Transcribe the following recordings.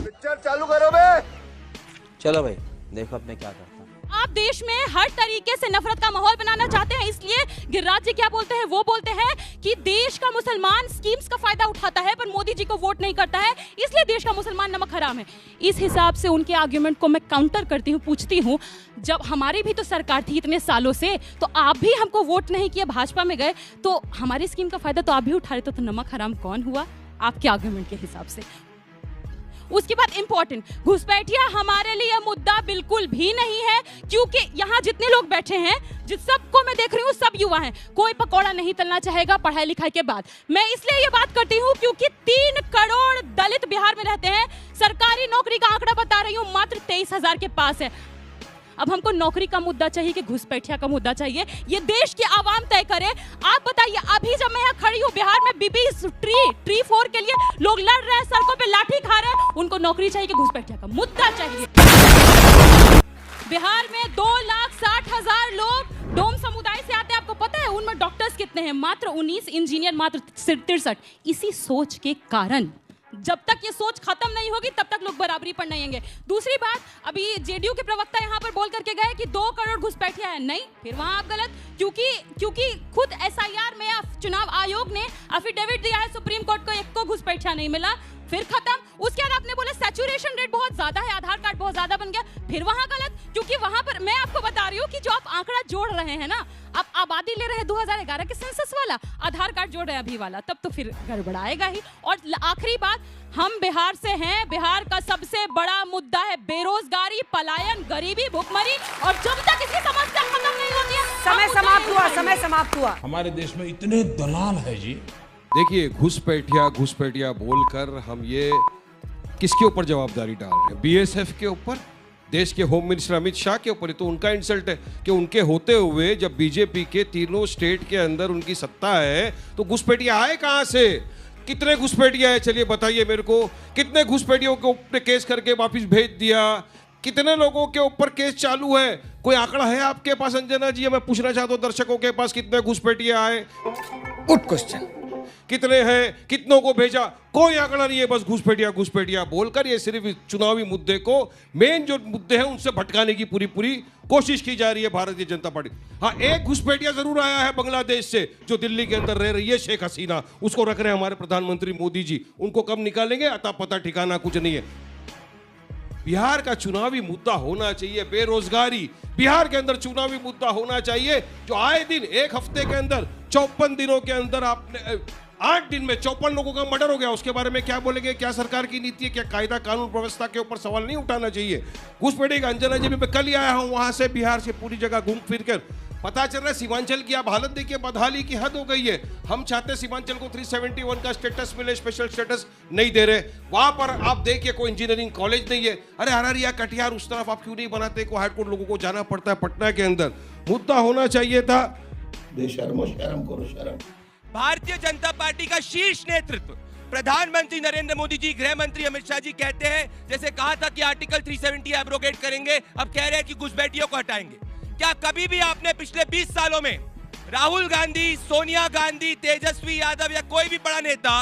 Picture चालू करो बे। चलो भाई देखो अब मैं क्या करता हूँ। आप देश में हर तरीके से नफरत का माहौल बनाना चाहते हैं, इसलिए गिरिराज जी क्या बोलते हैं, वो बोलते हैं कि देश का मुसलमान स्कीम्स का फायदा उठाता है पर मोदी जी को वोट नहीं करता है, इसलिए देश का मुसलमान नमक हराम है। इस हिसाब से उनके आर्ग्यूमेंट को मैं काउंटर करती हूँ, पूछती हूँ जब हमारी भी तो सरकार थी इतने सालों से, तो आप भी हमको वोट नहीं किया, भाजपा में गए, तो हमारी स्कीम का फायदा तो आप भी उठा रहे, तो नमक हराम कौन हुआ आपके आर्ग्यूमेंट के हिसाब से? उसके बाद इंपॉर्टेंट, घुसपैठिया हमारे लिए मुद्दा बिल्कुल भी नहीं है, क्योंकि यहाँ जितने लोग बैठे हैं, जिस सबको मैं देख रही हूँ सब युवा हैं, कोई पकौड़ा नहीं तलना चाहेगा पढ़ाई लिखाई के बाद। मैं इसलिए ये बात करती हूँ क्योंकि 3 करोड़ दलित बिहार में रहते हैं, सरकारी नौकरी का आंकड़ा बता रही हूँ मात्र 23,000 के पास है। अब हमको नौकरी का मुद्दा चाहिए कि घुसपैठिया का मुद्दा चाहिए, ये देश की आवाम तय करे। आप बताइए, अभी जब मैं यहाँ खड़ी हूँ बिहार में बीबी ट्री 4 के लिए लोग लड़ रहे हैं, सड़कों पे लाठी खा रहे हैं, उनको नौकरी चाहिए कि घुसपैठिया का मुद्दा चाहिए? बिहार में 2,60,000 लोग डोम समुदाय से आते हैं, आपको पता है उनमें डॉक्टर्स कितने हैं? मात्र 19, इंजीनियर मात्र 63। इसी सोच के कारण जब तक ये सोच खत्म नहीं होगी तब तक लोग बराबरी पर नहीं आएंगे। दूसरी बात, अभी जेडीयू के प्रवक्ता यहाँ पर बोल करके गए कि 2 करोड़ घुसपैठिया है, नहीं, फिर वहां आप गलत, क्योंकि खुद एसआईआर में चुनाव आयोग ने अफिडेविट दिया है सुप्रीम कोर्ट को, एक को घुसपैठिया नहीं मिला, फिर खत्म। उसके बाद आपने बोला सैचुरेशन रेट बहुत ज्यादा है, आधार कार्ड बहुत ज्यादा बन गया, फिर वहां गलत, क्योंकि वहां पर मैं आपको बता रही हूँ कि जो आप आंकड़ा जोड़ रहे हैं ना, आप आबादी ले रहे हैं 2011 के सेंसस वाला, आधार कार्ड जोड़ रहे हैं अभी वाला, तब तो फिर गड़बड़ाएगा ही। और आखिरी बात, हम बिहार से हैं, बिहार का सबसे बड़ा मुद्दा है बेरोजगारी, पलायन, गरीबी, भुखमरी, और जब तक इसकी समस्या खत्म नहीं होती है, समय समाप्त हुआ। हमारे देश में इतने दलाल है जी। देखिए, घुसपैठिया बोलकर हम ये किसके ऊपर जवाबदारी डाल रहे हैं? बीएसएफ के ऊपर, देश के होम मिनिस्टर अमित शाह के ऊपर। तो उनका इंसल्ट है कि उनके होते हुए जब बीजेपी के तीनों स्टेट के अंदर उनकी सत्ता है तो घुसपैठिया आए कहां से? कितने घुसपैठिया है? चलिए बताइए मेरे को, कितने घुसपैठियों के ऊपर केस करके वापिस भेज दिया? कितने लोगों के ऊपर केस चालू है? कोई आंकड़ा है आपके पास अंजना जी? मैं पूछना चाहता हूं दर्शकों के पास, कितने घुसपैठिया आए? Good question. कितने हैं? कितनों को भेजा? कोई आंकड़ा नहीं है, बस घुसपैठिया बोलकर ये सिर्फ चुनावी मुद्दे को, मेन जो मुद्दे हैं उनसे भटकाने की पूरी कोशिश की जा रही है भारतीय जनता पार्टी। हाँ, एक घुसपैठिया जरूर आया है बांग्लादेश से, जो दिल्ली के अंदर रह रही है, शेख हसीना, उसको रख रहे हैं हमारे प्रधानमंत्री मोदी जी। उनको कब निकालेंगे अता पता ठिकाना कुछ नहीं है। बिहार का चुनावी मुद्दा होना चाहिए बेरोजगारी, बिहार के अंदर चुनावी मुद्दा होना चाहिए, जो आए दिन एक हफ्ते के अंदर 54 दिनों के अंदर आपने 8 दिन में 54 लोगों का मर्डर हो गया। उसके बारे में क्या बोलेंगे? क्या सरकार की नीति है? क्या कायदा कानून व्यवस्था के ऊपर सवाल नहीं उठाना चाहिए? घुसपैठिया अंजना जी, मैं कल ही आया हूं वहां से, बिहार से पूरी जगह घूम फिर कर पता चल रहा है सीमांचल की आप हालत देखिए, बदहाली की हद हो गई है। हम चाहते हैं सीमांचल को 371 का स्टेटस मिले, स्पेशल स्टेटस नहीं दे रहे। वहां पर आप देखिए कोई इंजीनियरिंग कॉलेज नहीं है। अरे अररिया, कटिहार, उस तरफ आप क्यों नहीं बनाते? को हाईकोर्ट लोगों को जाना पड़ता है पटना के अंदर। मुद्दा होना चाहिए था बेशर्मो, शर्म करो शर्म। भारतीय जनता पार्टी का शीर्ष नेतृत्व, प्रधानमंत्री नरेंद्र मोदी जी, गृह मंत्री अमित शाह जी कहते हैं, जैसे कहा था कि आर्टिकल 370 एब्रोगेट करेंगे, अब कह रहे हैं कि घुसपैठियों को हटाएंगे। क्या कभी भी आपने पिछले 20 सालों में राहुल गांधी, सोनिया गांधी, तेजस्वी यादव या कोई भी बड़ा नेता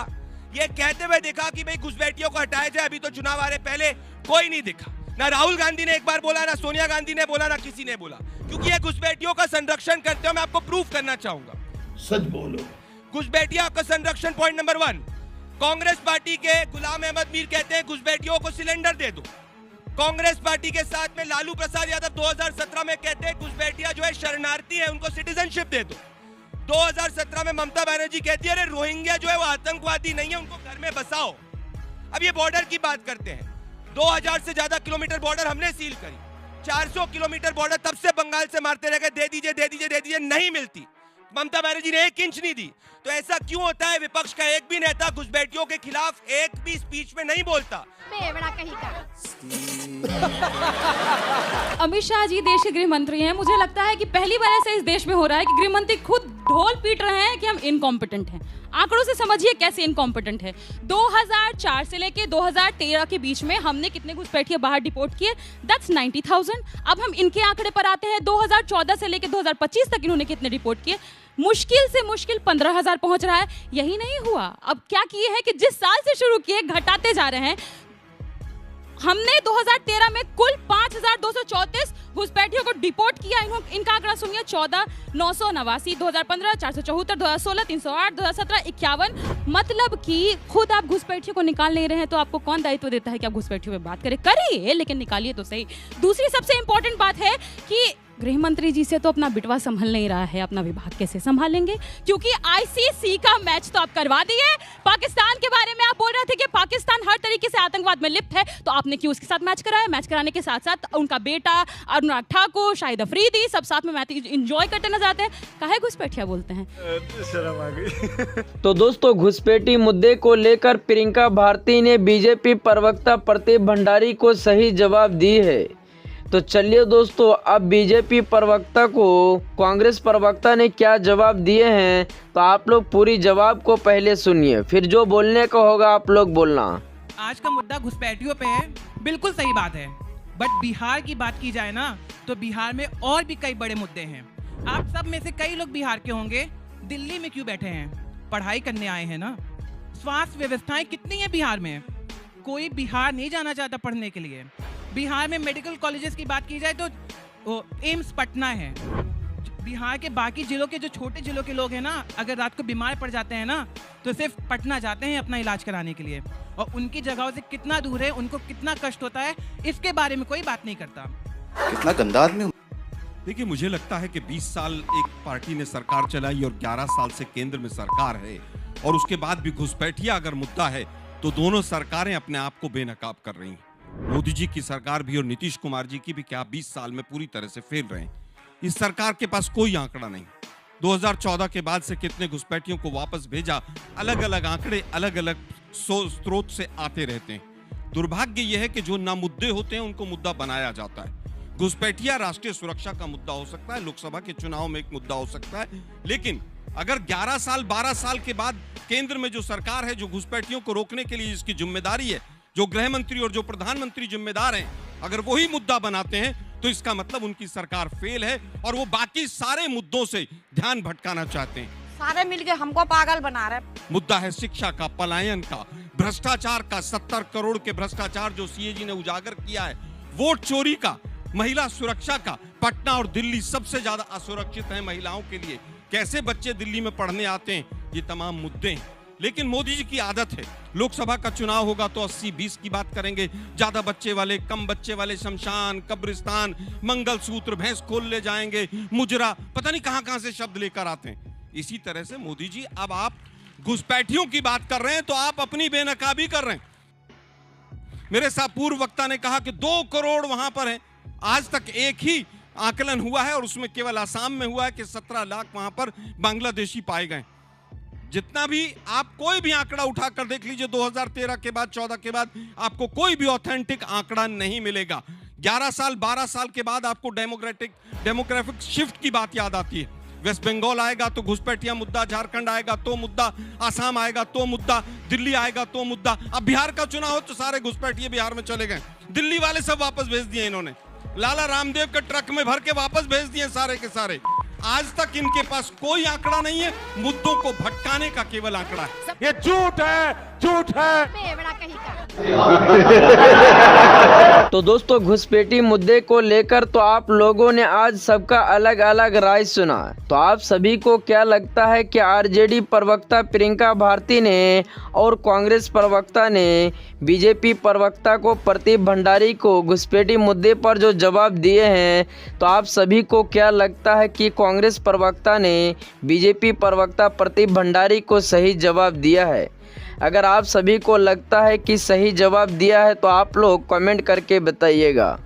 ये कहते हुए देखा कि भाई घुसपैठियों को हटाया जाए? अभी तो चुनाव आ रहे, पहले कोई नहीं दिखा। ना राहुल गांधी ने एक बार बोला, ना सोनिया गांधी ने बोला, ना किसी ने बोला, क्योंकि ये घुसपैठियों का संरक्षण करते हो। मैं आपको प्रूफ करना चाहूंगा, सच बोलो। घुसपैठियों का संरक्षण पॉइंट नंबर 1, कांग्रेस पार्टी के गुलाम अहमद मीर कहते हैं घुसपैठियों को सिलेंडर दे दो। कांग्रेस पार्टी के साथ में लालू प्रसाद यादव 2017 में कहते हैं घुसपैठिया जो है शरणार्थी है, उनको सिटीजनशिप दे दो। 2017 में ममता बनर्जी कहती है अरे रोहिंग्या जो है वो आतंकवादी नहीं है, उनको घर में बसाओ। अब ये बॉर्डर की बात करते हैं, 2000 से ज्यादा किलोमीटर बॉर्डर हमने सील करी, 400 किलोमीटर बॉर्डर तब से बंगाल से मारते रह गए, दे दीजिए, नहीं मिलती। ममता बनर्जी ने 1 इंच नहीं दी। तो ऐसा क्यों होता है? विपक्ष का एक भी नेता घुसपैठियों के खिलाफ एक भी स्पीच में नहीं बोलता। अमित शाह जी देश के गृह मंत्री हैं, मुझे लगता है कि पहली बार ऐसा इस देश में हो रहा है कि गृह मंत्री खुद ढोल पीट रहे हैं कि हम इनकॉम्पिटेंट हैं। आंकड़ों से समझिए कैसे इनकॉम्पिटेंट है। 2004 से लेके 2013 के बीच में हमने कितने घुसपैठिए बाहर डिपोर्ट किए? दैट्स 90,000। अब हम इनके आंकड़े पर आते हैं, 2014 से लेके 2025 तक इन्होंने कितने डिपोर्ट किए? मुश्किल से मुश्किल 15,000 पहुंच रहा है। यही नहीं हुआ, अब क्या किए हैं कि जिस साल से शुरू किए घटाते जा रहे हैं। हमने 2013 में कुल 5,234 घुसपैठियों को डिपोर्ट किया। इनका आंकड़ा सुनिए, 14,989, 2015 474, 2016 308, 2017 51। मतलब कि खुद आप घुसपैठियों को निकाल नहीं रहे हैं तो आपको कौन दायित्व देता है कि आप घुसपैठियों पे बात करें? करिए, लेकिन निकालिए तो सही। दूसरी सबसे इंपॉर्टेंट बात है कि गृह मंत्री जी से तो अपना बिटवा संभल नहीं रहा है, अपना विभाग कैसे संभालेंगे? क्योंकि आईसीसी का मैच तो आप करवा दिए। पाकिस्तान के बारे में आप बोल रहे थे कि पाकिस्तान हर तरीके से आतंकवाद में लिप्त है, तो आपने क्यों उसके साथ मैच कराया? मैच कराने के साथ साथ उनका बेटा अनुराग ठाकुर, शाहिद अफरीदी सब साथ में मैच एंजॉय करते नजर आते हैं। काहे घुसपैठिया बोलते हैं? शर्म आ गई। तो दोस्तों, घुसपैठी मुद्दे को लेकर प्रियंका भारती ने बीजेपी प्रवक्ता प्रदीप भंडारी को सही जवाब दी है। तो चलिए दोस्तों, अब बीजेपी प्रवक्ता को कांग्रेस प्रवक्ता ने क्या जवाब दिए हैं, तो आप लोग पूरी जवाब को पहले सुनिए, फिर जो बोलने का होगा आप लोग बोलना। आज का मुद्दा घुसपैठियों पे है, बिल्कुल सही बात है। बट बिहार की बात की जाए ना, तो बिहार में और भी कई बड़े मुद्दे हैं। आप सब में से कई लोग बिहार के होंगे, दिल्ली में क्यों बैठे हैं? पढ़ाई करने आए हैं ना। स्वास्थ्य व्यवस्थाएं कितनी है बिहार में? कोई बिहार नहीं जाना चाहता पढ़ने के लिए। बिहार में मेडिकल कॉलेजेस की बात की जाए तो एम्स पटना है। बिहार के बाकी जिलों के जो छोटे जिलों के लोग हैं ना, अगर रात को बीमार पड़ जाते हैं ना, तो सिर्फ पटना जाते हैं अपना इलाज कराने के लिए, और उनकी जगहों से कितना दूर है, उनको कितना कष्ट होता है, इसके बारे में कोई बात नहीं करता। कितना गंदा आदमी। देखिए, मुझे लगता है कि 20 साल एक पार्टी ने सरकार चलाई और 11 साल से केंद्र में सरकार है, और उसके बाद भी घुसपैठिया अगर मुद्दा है तो दोनों सरकारें अपने आप को बेनकाब कर रही हैं। मोदी जी की सरकार भी और नीतीश कुमार जी की भी क्या 20 साल में पूरी तरह से फेल रहे हैं। इस सरकार के पास कोई आंकड़ा नहीं। 2014 के बाद से कितने घुसपैठियों को वापस भेजा, अलग अलग आंकड़े अलग अलग स्रोत से आते रहते हैं। दुर्भाग्य यह है कि जो ना मुद्दे होते हैं उनको मुद्दा बनाया जाता है। घुसपैठिया राष्ट्रीय सुरक्षा का मुद्दा हो सकता है, लोकसभा के चुनाव में एक मुद्दा हो सकता है, लेकिन अगर 11 साल 12 साल के बाद केंद्र में जो सरकार है, जो घुसपैठियों को रोकने के लिए जिसकी जिम्मेदारी है, जो गृह मंत्री और जो प्रधानमंत्री जिम्मेदार हैं, अगर वही मुद्दा बनाते हैं तो इसका मतलब उनकी सरकार फेल है और वो बाकी सारे मुद्दों से ध्यान भटकाना चाहते हैं। सारे मिलके हमको पागल बना रहे। मुद्दा है शिक्षा का, पलायन का, भ्रष्टाचार का, 70 करोड़ के भ्रष्टाचार जो सीएजी ने उजागर किया है, वोट चोरी का, महिला सुरक्षा का। पटना और दिल्ली सबसे ज्यादा असुरक्षित है महिलाओं के लिए। कैसे बच्चे दिल्ली में पढ़ने आते हैं, ये तमाम मुद्दे हैं। लेकिन मोदी जी की आदत है, लोकसभा का चुनाव होगा तो 80-20 की बात करेंगे, ज्यादा बच्चे वाले, कम बच्चे वाले, शमशान, कब्रिस्तान, मंगलसूत्र, भैंस खोल ले जाएंगे, मुजरा, पता नहीं कहां से शब्द लेकर आते हैं। इसी तरह से मोदी जी, अब आप घुसपैठियों की बात कर रहे हैं तो आप अपनी बेनकाबी कर रहे हैं। मेरे साथ पूर्व वक्ता ने कहा कि 2 करोड़ वहां पर है। आज तक एक ही आकलन हुआ है और उसमें केवल आसाम में हुआ है कि 17 लाख वहां पर बांग्लादेशी पाए गए। जितना भी आप कोई भी आंकड़ा उठाकर देख लीजिए, 2013 के बाद 14 के बाद आपको कोई भी ऑथेंटिक आंकड़ा नहीं मिलेगा। 11 साल 12 साल के बाद आपको डेमोग्राफिक शिफ्ट की बात याद आती है। वेस्ट बंगाल आएगा तो घुसपैठिया मुद्दा, झारखंड आएगा तो मुद्दा, आसाम आएगा तो मुद्दा, दिल्ली आएगा तो मुद्दा। अब बिहार का चुनाव हो तो सारे घुसपैठिए बिहार में चले गए। दिल्ली वाले सब वापस भेज दिए इन्होंने, लाला रामदेव के ट्रक में भर के वापस भेज दिए सारे के सारे। आज तक इनके पास कोई आंकड़ा नहीं है, मुद्दों को भटकाने का केवल आंकड़ा है। ये झूठ है, झूठ है। तो दोस्तों, घुसपैठी मुद्दे को लेकर तो आप लोगों ने आज सबका अलग अलग राय सुना। तो आप सभी को क्या लगता है कि आरजेडी प्रवक्ता प्रियंका भारती ने और कांग्रेस प्रवक्ता ने बीजेपी प्रवक्ता को प्रदीप भंडारी को घुसपैठी मुद्दे पर जो जवाब दिए हैं, तो आप सभी को क्या लगता है कि कांग्रेस प्रवक्ता ने बीजेपी प्रवक्ता प्रदीप भंडारी को सही जवाब दिया है? अगर आप सभी को लगता है कि सही जवाब दिया है तो आप लोग कमेंट करके बताइएगा।